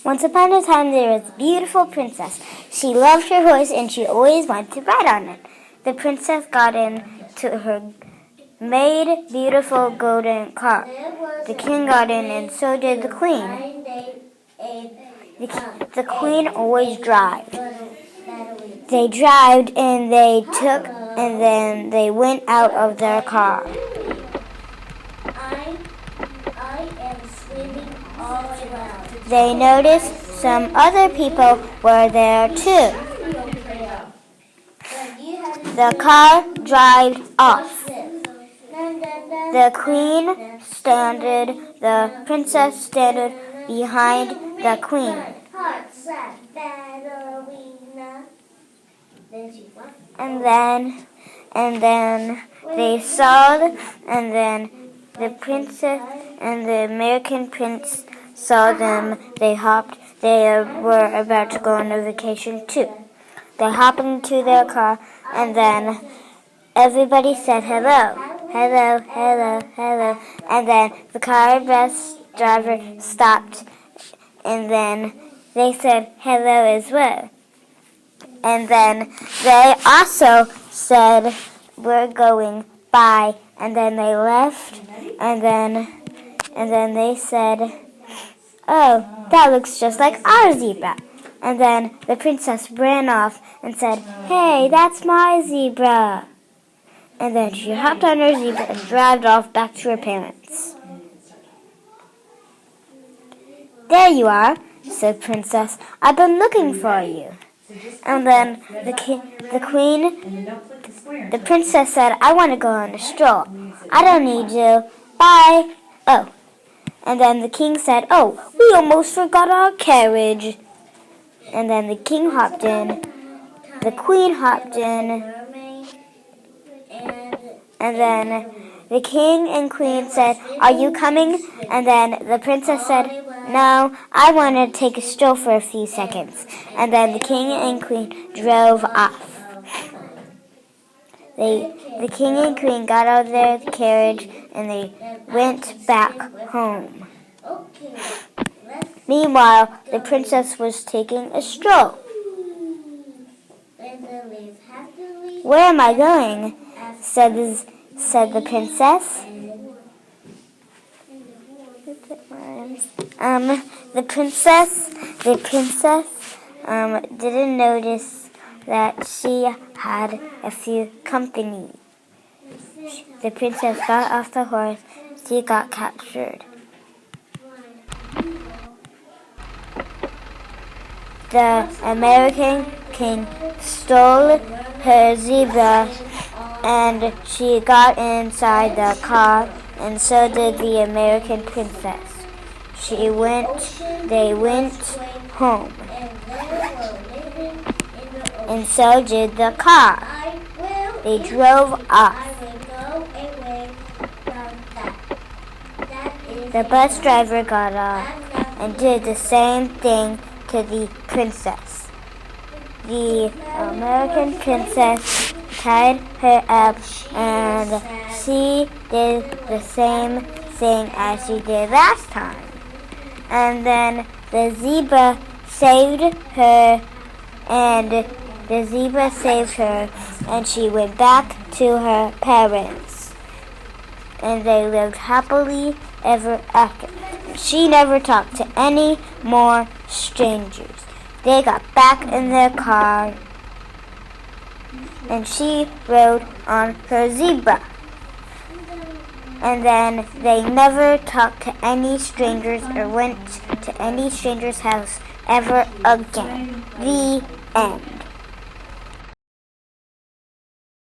Once upon a time there was a beautiful princess. She loved her horse and she always wanted to ride on it. The princess got into her made beautiful golden car. The king got in and so did the queen. The queen always drove. They drove and then they went out of their car. They noticed some other people were there too. The car drove off. The princess stood behind the queen. And then the princess and the American prince saw them. They were about to go on a vacation too. They hopped into their car and then everybody said hello, hello, hello, hello. And then the car bus driver stopped and then they said hello as well. And then they also said, we're going, bye. And then they left. And then they said, oh, that looks just like our zebra. And then the princess ran off and said, hey, that's my zebra. And then she hopped on her zebra and drove off back to her parents. There you are, said Princess. I've been looking for you. And then the princess said, I want to go on a stroll. I don't need you. Bye. Oh. And then the king said, oh, we almost forgot our carriage. And then the king hopped in. The queen hopped in. And then the king and queen said, are you coming? And then the princess said, no, I want to take a stroll for a few seconds. And then the king and queen drove off. The king and queen got out of their carriage and they went back home. Meanwhile, the princess was taking a stroll. Where am I going? said the princess. The princess didn't notice that she had a few company. The princess got off the horse. She got captured. The American king stole her zebra and she got inside the car, and so did the American princess. They went home. And so did the car. They drove off. The bus driver got off and did the same thing to the princess. The American princess tied her up and she did the same thing as she did last time. And then the zebra saved her and she went back to her parents. And they lived happily ever after. She never talked to any more strangers. They got back in their car and she rode on her zebra. And then they never talked to any strangers or went to any stranger's house ever again. The end.